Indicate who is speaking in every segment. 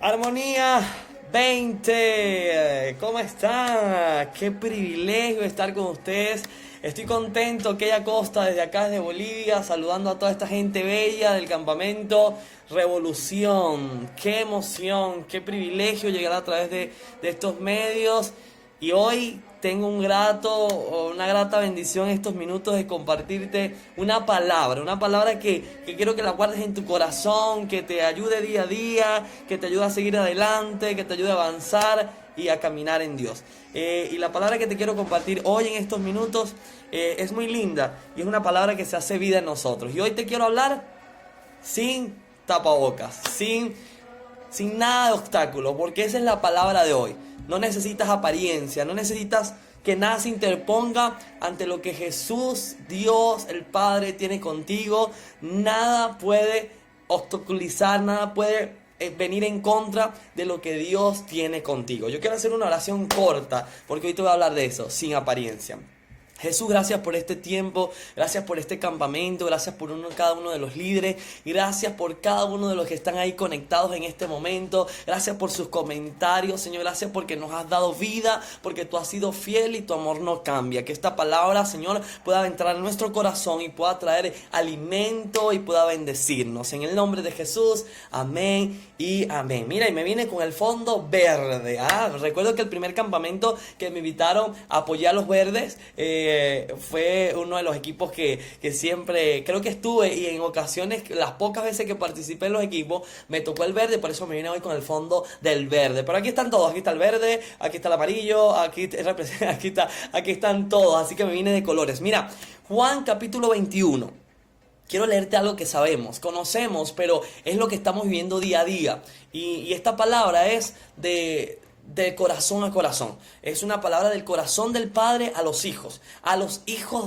Speaker 1: Armonía 20, ¿cómo están? Qué privilegio estar con ustedes. Estoy contento, Keya Costa, desde acá, desde Bolivia, saludando a toda esta gente bella del campamento Revolución. Qué emoción, qué privilegio llegar a través de estos medios. Y hoy tengo una grata bendición estos minutos de compartirte una palabra que quiero que la guardes en tu corazón, que te ayude día a día, que te ayude a seguir adelante, que te ayude a avanzar y a caminar en Dios. Y la palabra que te quiero compartir hoy en estos minutos es muy linda y es una palabra que se hace vida en nosotros. Y hoy te quiero hablar sin tapabocas, sin nada de obstáculos, porque esa es la palabra de hoy. No necesitas apariencia, no necesitas que nada se interponga ante lo que Jesús, Dios, el Padre tiene contigo. Nada puede obstaculizar, nada puede venir en contra de lo que Dios tiene contigo. Yo quiero hacer una oración corta, porque hoy te voy a hablar de eso, sin apariencia. Jesús, gracias por este tiempo, gracias por este campamento, gracias por cada uno de los líderes, gracias por cada uno de los que están ahí conectados en este momento, gracias por sus comentarios, Señor, gracias porque nos has dado vida, porque tú has sido fiel y tu amor no cambia. Que esta palabra, Señor, pueda entrar en nuestro corazón y pueda traer alimento y pueda bendecirnos. En el nombre de Jesús, amén y amén. Mira, y me vine con el fondo verde. Recuerdo que el primer campamento que me invitaron a apoyar a los verdes, fue uno de los equipos que siempre creo que estuve, y en ocasiones, las pocas veces que participé en los equipos, me tocó el verde, por eso me vine hoy con el fondo del verde. Pero aquí están todos, aquí está el verde, aquí está el amarillo, aquí están todos, así que me vine de colores. Mira, Juan capítulo 21. Quiero leerte algo que sabemos, conocemos, pero es lo que estamos viviendo día a día. Y esta palabra es de corazón a corazón. Es una palabra del corazón del Padre a los hijos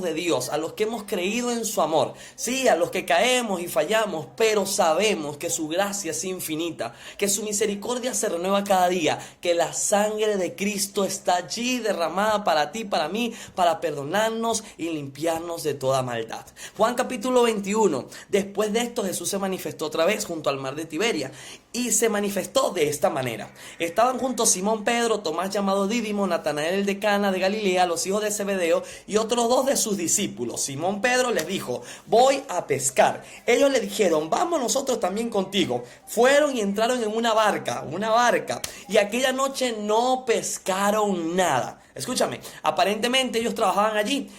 Speaker 1: de Dios, a los que hemos creído en su amor. Sí, a los que caemos y fallamos, pero sabemos que su gracia es infinita, que su misericordia se renueva cada día, que la sangre de Cristo está allí derramada para ti, para mí, para perdonarnos y limpiarnos de toda maldad. Juan capítulo 21. Después de esto, Jesús se manifestó otra vez junto al mar de Tiberia, y se manifestó de esta manera. Estaban juntos Simón Pedro, Tomás llamado Dídimo, Natanael de Cana de Galilea, los hijos de Zebedeo y otros dos de sus discípulos. Simón Pedro les dijo: voy a pescar. Ellos le dijeron: vamos nosotros también contigo. Fueron y entraron en una barca, y aquella noche no pescaron nada. Escúchame, aparentemente ellos trabajaban allí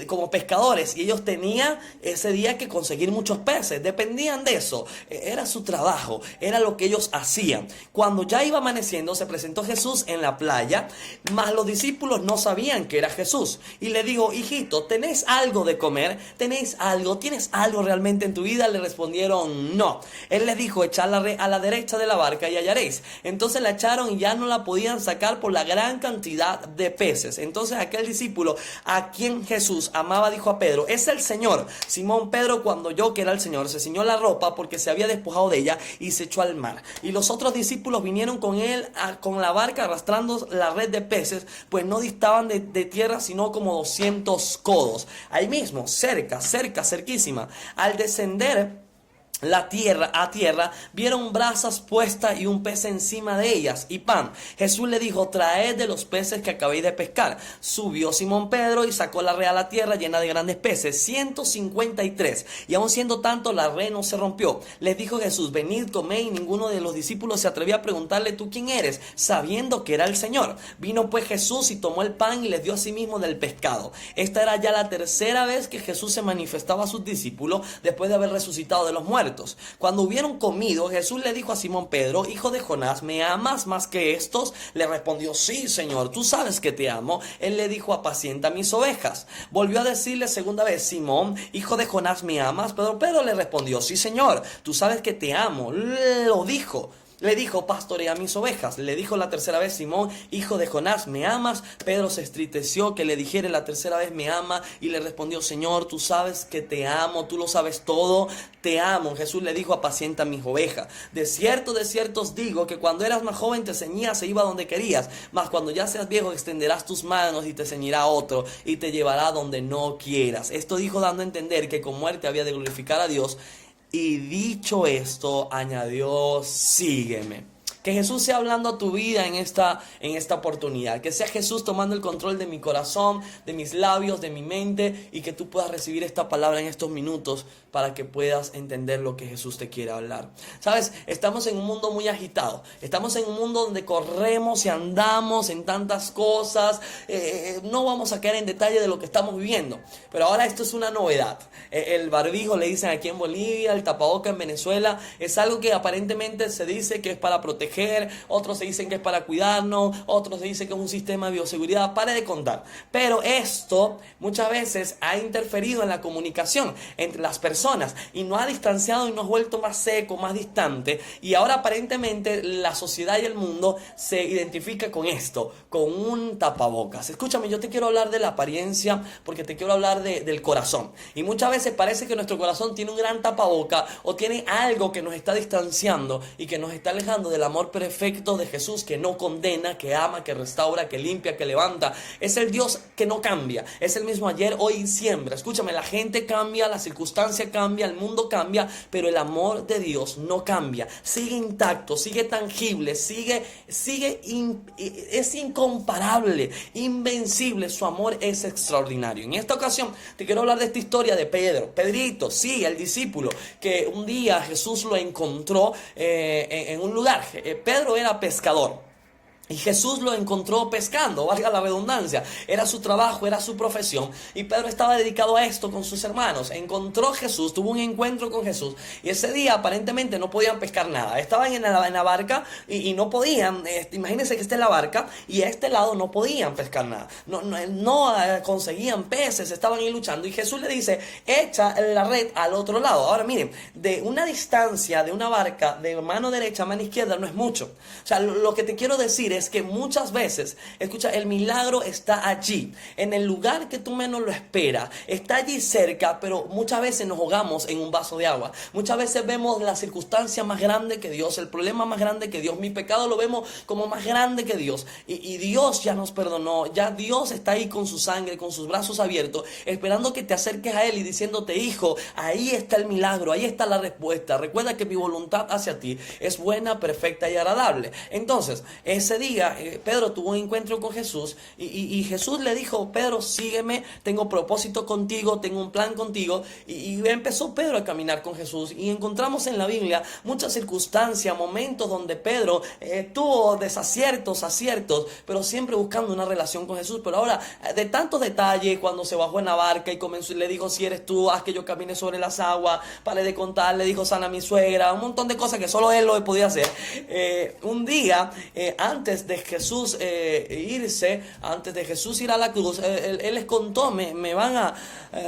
Speaker 1: como pescadores, y ellos tenían ese día que conseguir muchos peces, dependían de eso, era su trabajo, era lo que ellos hacían. Cuando ya iba amaneciendo, se presentó Jesús en la playa, mas los discípulos no sabían que era Jesús, y le dijo: hijito, ¿tenéis algo de comer? ¿Tenéis algo? ¿Tienes algo realmente en tu vida? Le respondieron: no. Él les dijo: echadla a la derecha de la barca y hallaréis. Entonces la echaron y ya no la podían sacar por la gran cantidad de peces. Entonces aquel discípulo a quien Jesús amaba dijo a Pedro: es el Señor. Simón Pedro, cuando oyó que era el Señor, se ciñó la ropa porque se había despojado de ella y se echó al mar. Y los otros discípulos vinieron con él con la barca arrastrando la red de peces, pues no distaban de tierra sino como 200 codos. Ahí mismo, cerquísima. Al descender a tierra, vieron brasas puestas y un pez encima de ellas y pan. Jesús le dijo: traed de los peces que acabéis de pescar. Subió Simón Pedro y sacó la red a la tierra llena de grandes peces, 153, y aun siendo tanto, la red no se rompió. Les dijo Jesús: venid, comed. Y ninguno de los discípulos se atrevió a preguntarle: ¿tú quién eres?, sabiendo que era el Señor. Vino pues Jesús y tomó el pan y les dio a sí mismo del pescado. Esta era ya la tercera vez que Jesús se manifestaba a sus discípulos después de haber resucitado de los muertos. Cuando hubieron comido, Jesús le dijo a Simón Pedro: hijo de Jonás, ¿me amas más que estos? Le respondió: sí, Señor, tú sabes que te amo. Él le dijo: apacienta mis ovejas. Volvió a decirle segunda vez: Simón, hijo de Jonás, ¿me amas? Pedro le respondió: sí, Señor, tú sabes que te amo. Le dijo: pastorea mis ovejas. Le dijo la tercera vez: Simón, hijo de Jonás, ¿me amas? Pedro se entristeció que le dijere la tercera vez: me ama. Y le respondió: Señor, tú sabes que te amo, tú lo sabes todo, te amo. Jesús le dijo: apacienta mis ovejas. De cierto os digo que cuando eras más joven te ceñías e iba donde querías, mas cuando ya seas viejo extenderás tus manos y te ceñirá otro y te llevará donde no quieras. Esto dijo dando a entender que con muerte había de glorificar a Dios. Y dicho esto, añadió: sígueme. Que Jesús sea hablando a tu vida en esta oportunidad. Que sea Jesús tomando el control de mi corazón, de mis labios, de mi mente, y que tú puedas recibir esta palabra en estos minutos para que puedas entender lo que Jesús te quiere hablar. Sabes, estamos en un mundo muy agitado. Estamos en un mundo donde corremos y andamos en tantas cosas. No vamos a caer en detalle de lo que estamos viviendo. Pero ahora esto es una novedad. El barbijo le dicen aquí en Bolivia, el tapaboca en Venezuela. Es algo que aparentemente se dice que es para proteger. Otros se dicen que es para cuidarnos. Otros se dicen que es un sistema de bioseguridad. Pare de contar. Pero esto muchas veces ha interferido en la comunicación entre las personas. Y nos ha distanciado y nos ha vuelto más seco, más distante. Y ahora aparentemente la sociedad y el mundo se identifica con esto, con un tapabocas. Escúchame, yo te quiero hablar de la apariencia porque te quiero hablar del corazón. Y muchas veces parece que nuestro corazón tiene un gran tapaboca o tiene algo que nos está distanciando y que nos está alejando del amor perfecto de Jesús, que no condena, que ama, que restaura, que limpia, que levanta. Es el Dios que no cambia. Es el mismo ayer, hoy y siempre. Escúchame, la gente cambia, la circunstancia cambia, el mundo cambia, pero el amor de Dios no cambia. Sigue intacto, sigue tangible, es incomparable, invencible. Su amor es extraordinario. En esta ocasión te quiero hablar de esta historia de Pedrito, sí, el discípulo, que un día Jesús lo encontró en un lugar. Pedro era pescador. Y Jesús lo encontró pescando, valga la redundancia. Era su trabajo, era su profesión. Y Pedro estaba dedicado a esto con sus hermanos. Encontró a Jesús, tuvo un encuentro con Jesús. Y ese día aparentemente no podían pescar nada. Estaban en la barca y no podían. Imagínense que está en la barca y a este lado no podían pescar nada. No conseguían peces, estaban ahí luchando. Y Jesús le dice, echa la red al otro lado. Ahora miren, de una distancia de una barca de mano derecha a mano izquierda no es mucho. O sea, lo que te quiero decir es que muchas veces, escucha, el milagro está allí, en el lugar que tú menos lo esperas, está allí cerca, pero muchas veces nos ahogamos en un vaso de agua. Muchas veces vemos la circunstancia más grande que Dios, el problema más grande que Dios, mi pecado lo vemos como más grande que Dios, y Dios ya nos perdonó, ya Dios está ahí con su sangre, con sus brazos abiertos, esperando que te acerques a Él y diciéndote, hijo, ahí está el milagro, ahí está la respuesta. Recuerda que mi voluntad hacia ti es buena, perfecta y agradable. Entonces, ese día Pedro tuvo un encuentro con Jesús y Jesús le dijo, Pedro, sígueme, tengo propósito contigo, tengo un plan contigo. Y empezó Pedro a caminar con Jesús, y encontramos en la Biblia muchas circunstancias, momentos donde Pedro tuvo desaciertos, aciertos, pero siempre buscando una relación con Jesús. Pero ahora, de tantos detalles, cuando se bajó en la barca y comenzó y le dijo, si eres tú, haz que yo camine sobre las aguas, paré de contar, le dijo, sana a mi suegra, un montón de cosas que solo él lo podía hacer. Un día, antes de Jesús antes de Jesús ir a la cruz, él les contó,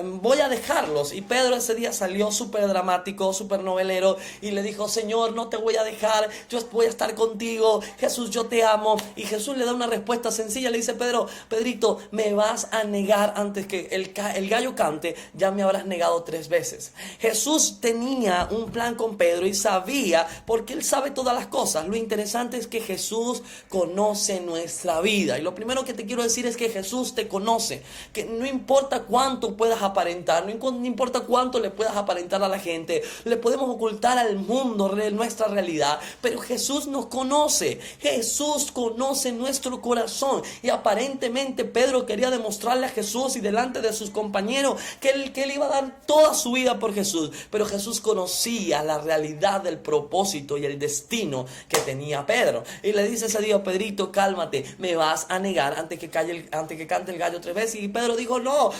Speaker 1: voy a dejarlos. Y Pedro ese día salió súper dramático, súper novelero, y le dijo, Señor, no te voy a dejar, yo voy a estar contigo, Jesús, yo te amo. Y Jesús le da una respuesta sencilla, le dice, Pedrito, me vas a negar antes que el gallo cante, ya me habrás negado 3 veces. Jesús tenía un plan con Pedro y sabía, porque él sabe todas las cosas. Lo interesante es que Jesús conoce nuestra vida. Y lo primero que te quiero decir es que Jesús te conoce. Que no importa cuánto puedas aparentar, no importa cuánto le puedas aparentar a la gente, le podemos ocultar al mundo nuestra realidad, pero Jesús nos conoce. Jesús conoce nuestro corazón. Y aparentemente Pedro quería demostrarle a Jesús y delante de sus compañeros que él iba a dar toda su vida por Jesús. Pero Jesús conocía la realidad del propósito y el destino que tenía Pedro. Y le dice ese día, Pedrito, cálmate, me vas a negar antes que cante el gallo 3 veces. Y Pedro dijo, no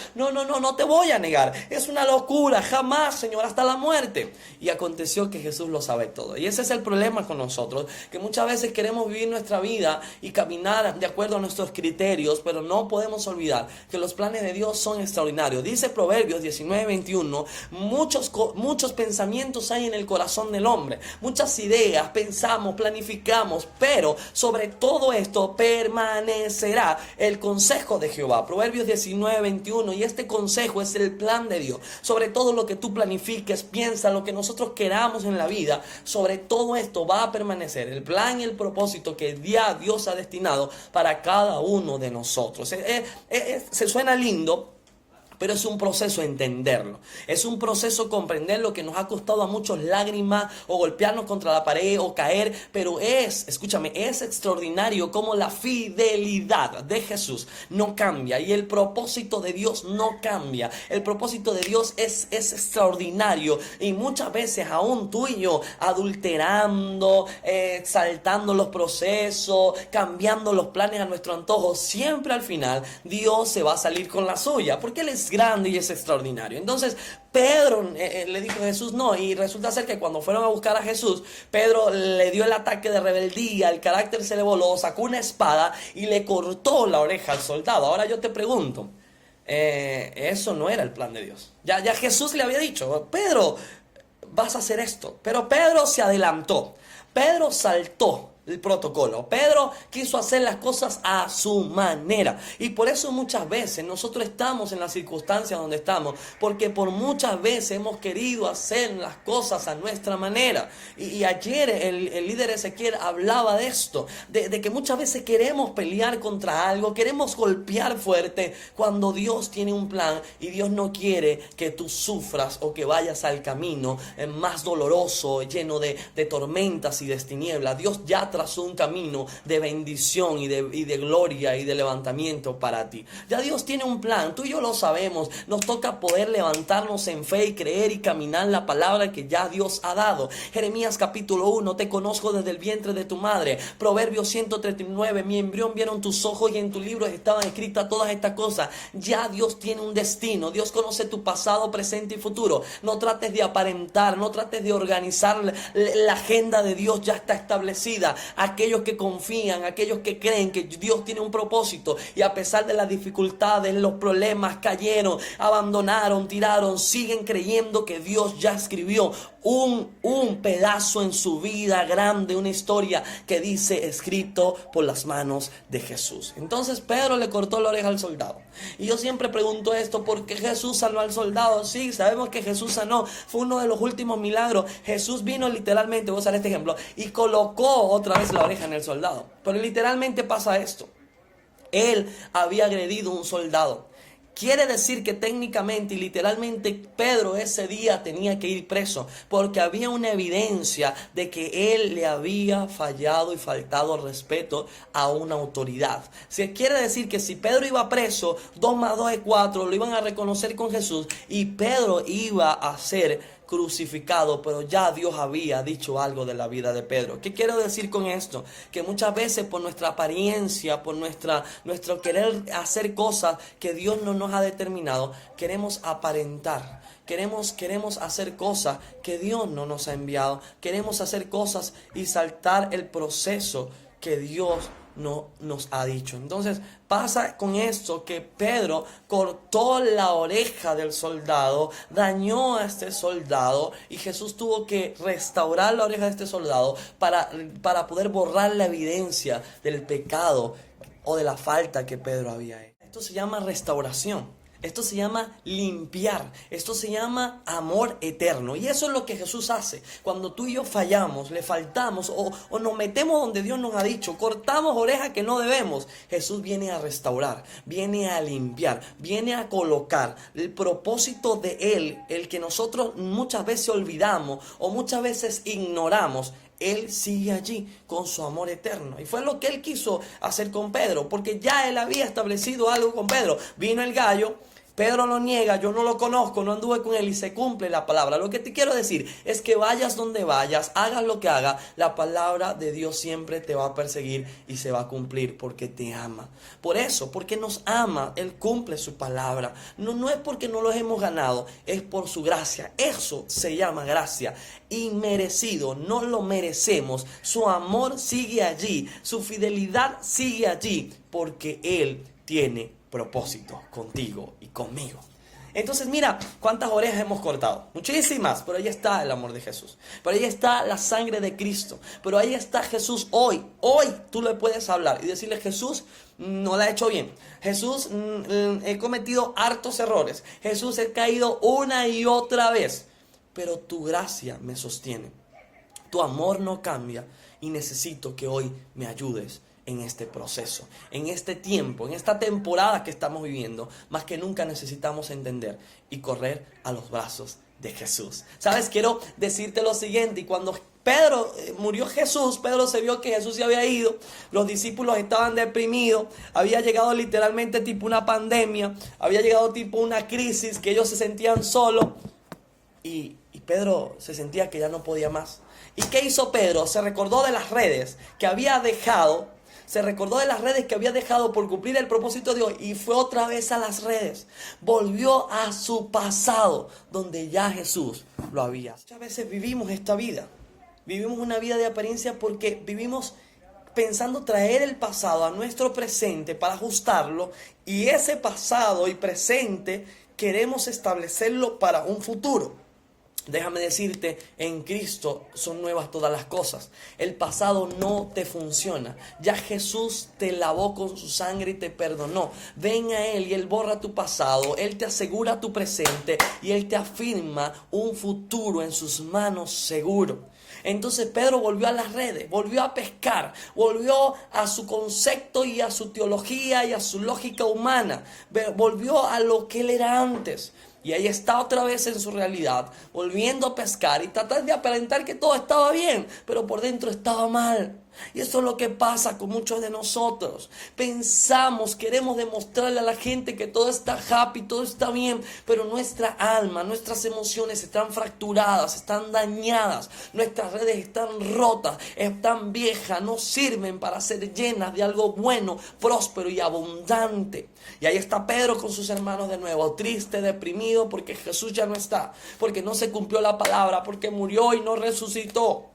Speaker 1: te voy a negar, es una locura, jamás, Señor, hasta la muerte. Y aconteció que Jesús lo sabe todo. Y ese es el problema con nosotros, que muchas veces queremos vivir nuestra vida y caminar de acuerdo a nuestros criterios, pero no podemos olvidar que los planes de Dios son extraordinarios. Dice Proverbios 19:21, muchos pensamientos hay en el corazón del hombre, muchas ideas, pensamos, planificamos, pero sobre todo esto permanecerá el consejo de Jehová. Proverbios 19:21, y este consejo es el plan de Dios. Sobre todo lo que tú planifiques, piensa, lo que nosotros queramos en la vida, sobre todo esto va a permanecer el plan y el propósito que Dios ha destinado para cada uno de nosotros. Se suena lindo, Pero es un proceso entenderlo, es un proceso comprender lo que nos ha costado a muchos lágrimas o golpearnos contra la pared o caer, pero escúchame, es extraordinario como la fidelidad de Jesús no cambia y el propósito de Dios no cambia. El propósito de Dios es extraordinario y muchas veces aún tú y yo adulterando, exaltando los procesos, cambiando los planes a nuestro antojo, siempre al final Dios se va a salir con la suya, porque Él es grande y es extraordinario. Entonces Pedro le dijo a Jesús no, y resulta ser que cuando fueron a buscar a Jesús, Pedro le dio el ataque de rebeldía, el carácter se le voló, sacó una espada y le cortó la oreja al soldado. Ahora yo te pregunto, eso no era el plan de Dios. Ya Jesús le había dicho, Pedro, vas a hacer esto, pero Pedro se adelantó, Pedro saltó el protocolo. Pedro quiso hacer las cosas a su manera. Y por eso muchas veces nosotros estamos en las circunstancias donde estamos. Porque por muchas veces hemos querido hacer las cosas a nuestra manera. Y ayer el líder Ezequiel hablaba de esto. De que muchas veces queremos pelear contra algo. Queremos golpear fuerte. Cuando Dios tiene un plan. Y Dios no quiere que tú sufras o que vayas al camino más doloroso, lleno de tormentas y de tinieblas. Dios ya trazó un camino de bendición y de gloria y de levantamiento para ti. Ya Dios tiene un plan, tú y yo lo sabemos. Nos toca poder levantarnos en fe y creer y caminar la palabra que ya Dios ha dado. Jeremías capítulo 1, te conozco desde el vientre de tu madre. Proverbios 139, mi embrión vieron tus ojos y en tu libro estaban escritas todas estas cosas. Ya Dios tiene un destino, Dios conoce tu pasado, presente y futuro. No trates de aparentar, no trates de organizar. La agenda de Dios ya está establecida. Aquellos que confían, aquellos que creen que Dios tiene un propósito y a pesar de las dificultades, los problemas, cayeron, abandonaron, tiraron, siguen creyendo que Dios ya escribió un pedazo en su vida grande, una historia que dice escrito por las manos de Jesús. Entonces Pedro le cortó la oreja al soldado. Y yo siempre pregunto esto, ¿por qué Jesús sanó al soldado? Sí, sabemos que Jesús sanó, fue uno de los últimos milagros. Jesús vino literalmente, voy a usar este ejemplo, y colocó otra vez la oreja en el soldado. Pero literalmente pasa esto. Él había agredido a un soldado. Quiere decir que técnicamente y literalmente Pedro ese día tenía que ir preso porque había una evidencia de que él le había fallado y faltado respeto a una autoridad. Quiere decir que si Pedro iba preso, 2 más 2 es 4, lo iban a reconocer con Jesús y Pedro iba a ser crucificado, pero ya Dios había dicho algo de la vida de Pedro. ¿Qué quiero decir con esto? Que muchas veces por nuestra apariencia, por nuestro querer hacer cosas que Dios no nos ha determinado, queremos aparentar. Queremos hacer cosas que Dios no nos ha enviado. Queremos hacer cosas y saltar el proceso que Dios no nos ha dicho. Entonces pasa con esto que Pedro cortó la oreja del soldado, dañó a este soldado y Jesús tuvo que restaurar la oreja de este soldado para poder borrar la evidencia del pecado o de la falta que Pedro había hecho. Esto se llama restauración. Esto se llama limpiar, esto se llama amor eterno. Y eso es lo que Jesús hace. Cuando tú y yo fallamos, le faltamos o nos metemos donde Dios nos ha dicho, cortamos orejas que no debemos, Jesús viene a restaurar, viene a limpiar, viene a colocar el propósito de Él, el que nosotros muchas veces olvidamos o muchas veces ignoramos. Él sigue allí con su amor eterno. Y fue lo que Él quiso hacer con Pedro, porque ya Él había establecido algo con Pedro. Vino el gallo, Pedro lo niega, yo no lo conozco, no anduve con él y se cumple la palabra. Lo que te quiero decir es que vayas donde vayas, hagas lo que hagas, la palabra de Dios siempre te va a perseguir y se va a cumplir porque te ama. Por eso, porque nos ama, Él cumple su palabra. No es porque no lo hemos ganado, es por su gracia. Eso se llama gracia. Inmerecido, no lo merecemos. Su amor sigue allí, su fidelidad sigue allí porque Él tiene propósito contigo y conmigo. Entonces mira cuántas orejas hemos cortado, muchísimas, pero ahí está el amor de Jesús, pero ahí está la sangre de Cristo, pero ahí está Jesús hoy tú le puedes hablar y decirle: Jesús, no la he hecho bien, Jesús, he cometido hartos errores, Jesús, he caído una y otra vez, pero tu gracia me sostiene, tu amor no cambia y necesito que hoy me ayudes en este proceso, en este tiempo, en esta temporada que estamos viviendo. Más que nunca necesitamos entender y correr a los brazos de Jesús. ¿Sabes? Quiero decirte lo siguiente. Y cuando Pedro murió Jesús, Pedro se vio que Jesús se había ido, los discípulos estaban deprimidos, había llegado literalmente tipo una pandemia, había llegado tipo una crisis, que ellos se sentían solos y Pedro se sentía que ya no podía más. ¿Y qué hizo Pedro? Se recordó de las redes que había dejado, por cumplir el propósito de Dios, y fue otra vez a las redes. Volvió a su pasado, donde ya Jesús lo había. Muchas veces vivimos esta vida. Vivimos una vida de apariencia porque vivimos pensando traer el pasado a nuestro presente para ajustarlo, y ese pasado y presente queremos establecerlo para un futuro. Déjame decirte, en Cristo son nuevas todas las cosas. El pasado no te funciona. Ya Jesús te lavó con su sangre y te perdonó. Ven a Él y Él borra tu pasado. Él te asegura tu presente y Él te afirma un futuro en sus manos seguro. Entonces Pedro volvió a las redes, volvió a pescar, volvió a su concepto y a su teología y a su lógica humana. Volvió a lo que él era antes. Y ahí está otra vez en su realidad, volviendo a pescar y tratar de aparentar que todo estaba bien, pero por dentro estaba mal. Y eso es lo que pasa con muchos de nosotros. Pensamos, queremos demostrarle a la gente que todo está happy, todo está bien, pero nuestra alma, nuestras emociones están fracturadas, están dañadas, nuestras redes están rotas, están viejas, no sirven para ser llenas de algo bueno, próspero y abundante. Y ahí está Pedro con sus hermanos de nuevo, triste, deprimido, porque Jesús ya no está, porque no se cumplió la palabra, porque murió y no resucitó.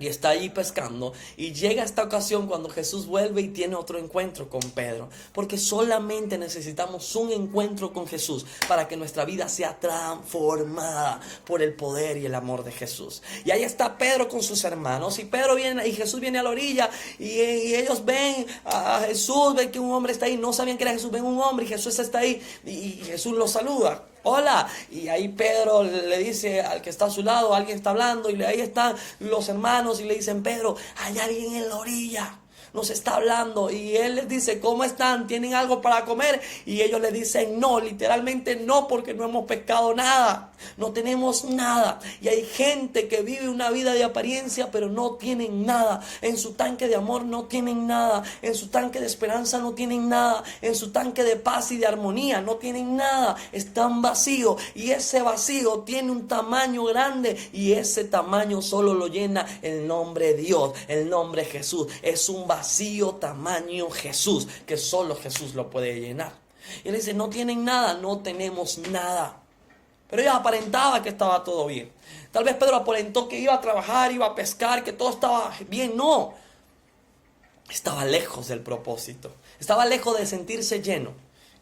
Speaker 1: Y está allí pescando, y llega esta ocasión cuando Jesús vuelve y tiene otro encuentro con Pedro. Porque solamente necesitamos un encuentro con Jesús para que nuestra vida sea transformada por el poder y el amor de Jesús. Y ahí está Pedro con sus hermanos, y Pedro viene, y Jesús viene a la orilla, y ellos ven a Jesús, ven que un hombre está ahí, no sabían que era Jesús, ven un hombre y Jesús está ahí, y Jesús los saluda. Hola, y ahí Pedro le dice al que está a su lado, alguien está hablando, y ahí están los hermanos y le dicen: Pedro, hay alguien en la orilla, nos está hablando. Y él les dice: ¿cómo están? ¿Tienen algo para comer? Y ellos le dicen: no, literalmente no, porque no hemos pescado nada, no tenemos nada. Y hay gente que vive una vida de apariencia, pero no tienen nada. En su tanque de amor no tienen nada, en su tanque de esperanza no tienen nada, en su tanque de paz y de armonía no tienen nada. Están vacíos, y ese vacío tiene un tamaño grande, y ese tamaño solo lo llena el nombre de Dios, el nombre de Jesús. Es un vacío tamaño Jesús, que solo Jesús lo puede llenar. Y él dice: no tienen nada, no tenemos nada. Pero ellos aparentaba que estaba todo bien. Tal vez Pedro aparentó que iba a trabajar, iba a pescar, que todo estaba bien. No, estaba lejos del propósito, estaba lejos de sentirse lleno,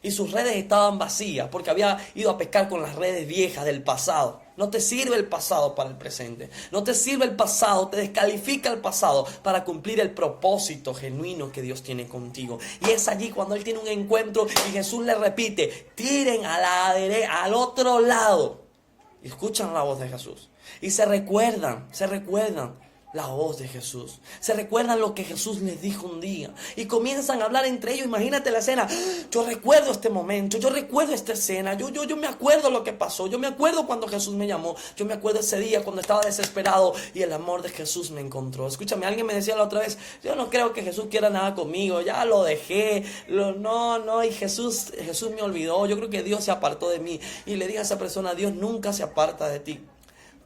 Speaker 1: y sus redes estaban vacías porque había ido a pescar con las redes viejas del pasado. No te sirve el pasado para el presente, no te sirve el pasado, te descalifica el pasado para cumplir el propósito genuino que Dios tiene contigo. Y es allí cuando él tiene un encuentro y Jesús le repite: tiren a la derecha, al otro lado. Y escuchan la voz de Jesús y se recuerdan la voz de Jesús. Se recuerdan lo que Jesús les dijo un día y comienzan a hablar entre ellos. Imagínate la escena. Yo recuerdo este momento, yo recuerdo esta escena, yo me acuerdo lo que pasó, yo me acuerdo cuando Jesús me llamó, yo me acuerdo ese día cuando estaba desesperado y el amor de Jesús me encontró. Escúchame, alguien me decía la otra vez: yo no creo que Jesús quiera nada conmigo, ya lo dejé, y Jesús me olvidó, yo creo que Dios se apartó de mí. Y le dije a esa persona: Dios nunca se aparta de ti.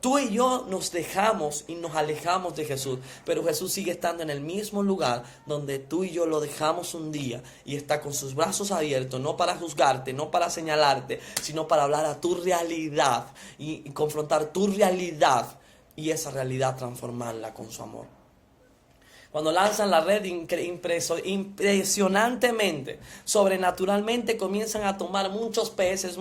Speaker 1: Tú y yo nos dejamos y nos alejamos de Jesús, pero Jesús sigue estando en el mismo lugar donde tú y yo lo dejamos un día, y está con sus brazos abiertos, no para juzgarte, no para señalarte, sino para hablar a tu realidad y confrontar tu realidad, y esa realidad transformarla con su amor. Cuando lanzan la red impresionantemente, sobrenaturalmente comienzan a tomar muchos peces,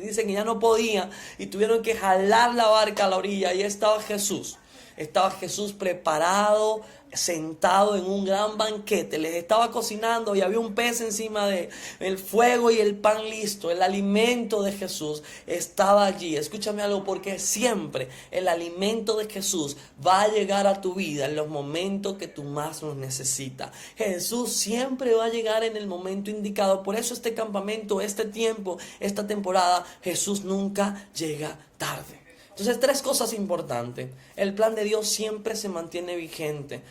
Speaker 1: dicen que ya no podían y tuvieron que jalar la barca a la orilla, y estaba Jesús estaba Jesús preparado, sentado en un gran banquete, les estaba cocinando y había un pez encima de el fuego y el pan listo. El alimento de Jesús estaba allí. Escúchame algo, porque siempre el alimento de Jesús va a llegar a tu vida en los momentos que tú más lo necesitas. Jesús siempre va a llegar en el momento indicado. Por eso este campamento, este tiempo, esta temporada, Jesús nunca llega tarde. Entonces, 3 cosas importantes. El plan de Dios siempre se mantiene vigente.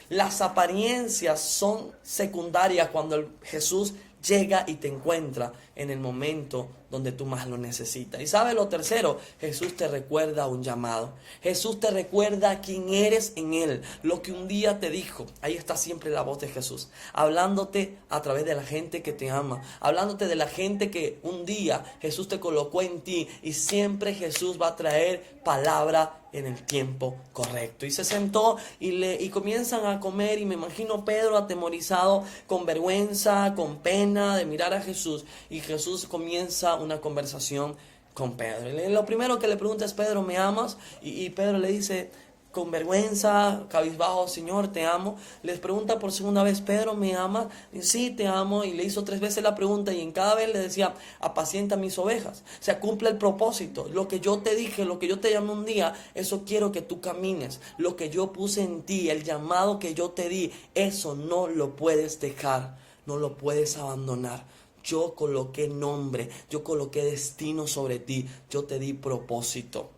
Speaker 1: Las apariencias son secundarias cuando Jesús llega y te encuentra en el momento donde tú más lo necesitas. Y ¿sabe lo tercero? Jesús te recuerda un llamado. Jesús te recuerda quién eres en Él, lo que un día te dijo. Ahí está siempre la voz de Jesús, hablándote a través de la gente que te ama, hablándote de la gente que un día Jesús te colocó en ti, y siempre Jesús va a traer palabra en el tiempo correcto. Y se sentó y comienzan a comer, y me imagino Pedro atemorizado, con vergüenza, con pena de mirar a Jesús, y Jesús comienza una conversación con Pedro. Y lo primero que le pregunta es: Pedro, ¿me amas? Y Pedro le dice con vergüenza, cabizbajo: Señor, te amo. Les pregunta por segunda vez: Pedro, ¿me amas? Y sí, te amo. Y le hizo 3 veces la pregunta, y en cada vez le decía: apacienta mis ovejas. O sea, cumple el propósito. Lo que yo te dije, lo que yo te llamé un día, eso quiero que tú camines. Lo que yo puse en ti, el llamado que yo te di, eso no lo puedes dejar, no lo puedes abandonar. Yo coloqué nombre, yo coloqué destino sobre ti, yo te di propósito.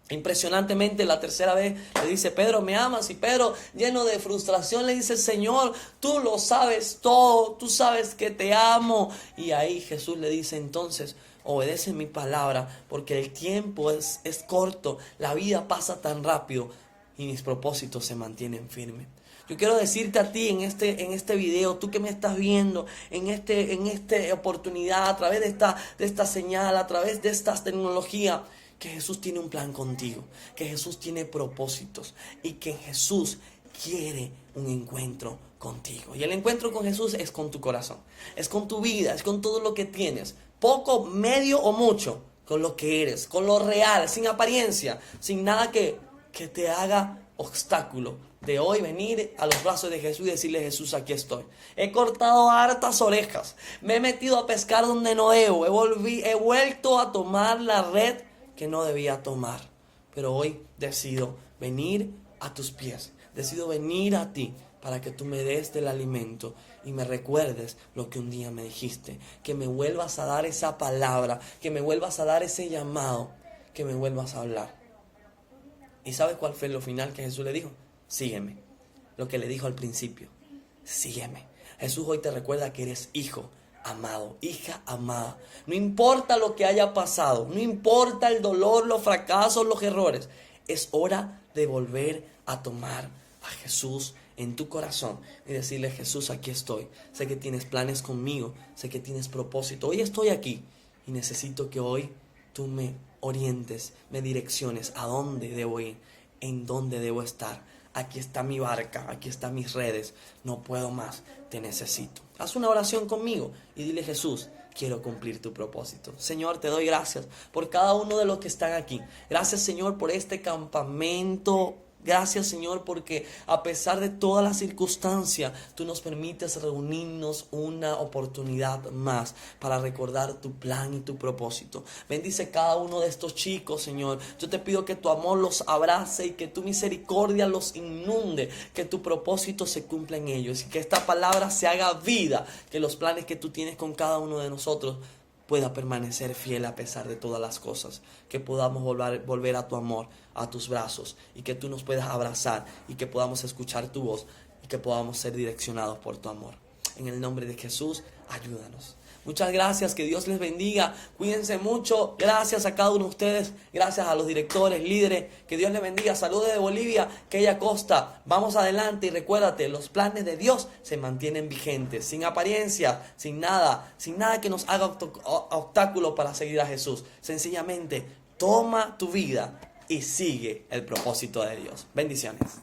Speaker 1: Impresionantemente, la tercera vez le dice: Pedro, ¿me amas? Y Pedro, lleno de frustración, le dice: Señor, tú lo sabes todo, tú sabes que te amo. Y ahí Jesús le dice: entonces, obedece mi palabra, porque el tiempo es corto, la vida pasa tan rápido y mis propósitos se mantienen firmes. Yo quiero decirte a ti en este video, tú que me estás viendo, en esta oportunidad, a través de esta señal, a través de esta tecnología, que Jesús tiene un plan contigo, que Jesús tiene propósitos, y que Jesús quiere un encuentro contigo. Y el encuentro con Jesús es con tu corazón, es con tu vida, es con todo lo que tienes, poco, medio o mucho, con lo que eres, con lo real, sin apariencia, sin nada que te haga obstáculo de hoy venir a los brazos de Jesús y decirle: Jesús, aquí estoy. He cortado hartas orejas, me he metido a pescar donde no debo, he vuelto a tomar la red que no debía tomar, pero hoy decido venir a tus pies, decido venir a ti para que tú me des del alimento y me recuerdes lo que un día me dijiste, que me vuelvas a dar esa palabra, que me vuelvas a dar ese llamado, que me vuelvas a hablar. ¿Y sabes cuál fue lo final que Jesús le dijo? Sígueme. Lo que le dijo al principio: sígueme. Jesús hoy te recuerda que eres hijo amado, hija amada. No importa lo que haya pasado, no importa el dolor, los fracasos, los errores. Es hora de volver a tomar a Jesús en tu corazón y decirle: Jesús, aquí estoy. Sé que tienes planes conmigo, sé que tienes propósito. Hoy estoy aquí y necesito que hoy tú me orientes, me direcciones a dónde debo ir, en dónde debo estar. Aquí está mi barca, aquí están mis redes, no puedo más, te necesito. Haz una oración conmigo y dile: Jesús, quiero cumplir tu propósito. Señor, te doy gracias por cada uno de los que están aquí. Gracias, Señor, por este campamento. Gracias, Señor, porque a pesar de todas las circunstancias, tú nos permites reunirnos una oportunidad más para recordar tu plan y tu propósito. Bendice cada uno de estos chicos, Señor. Yo te pido que tu amor los abrace y que tu misericordia los inunde, que tu propósito se cumpla en ellos y que esta palabra se haga vida, que los planes que tú tienes con cada uno de nosotros pueda permanecer fiel a pesar de todas las cosas, que podamos volver a tu amor, a tus brazos, y que tú nos puedas abrazar y que podamos escuchar tu voz y que podamos ser direccionados por tu amor. En el nombre de Jesús, ayúdanos. Muchas gracias, que Dios les bendiga, cuídense mucho, gracias a cada uno de ustedes, gracias a los directores, líderes, que Dios les bendiga, saludos de Bolivia, Keya Costa, vamos adelante y recuérdate, los planes de Dios se mantienen vigentes, sin apariencia, sin nada que nos haga obstáculo para seguir a Jesús, sencillamente toma tu vida y sigue el propósito de Dios. Bendiciones.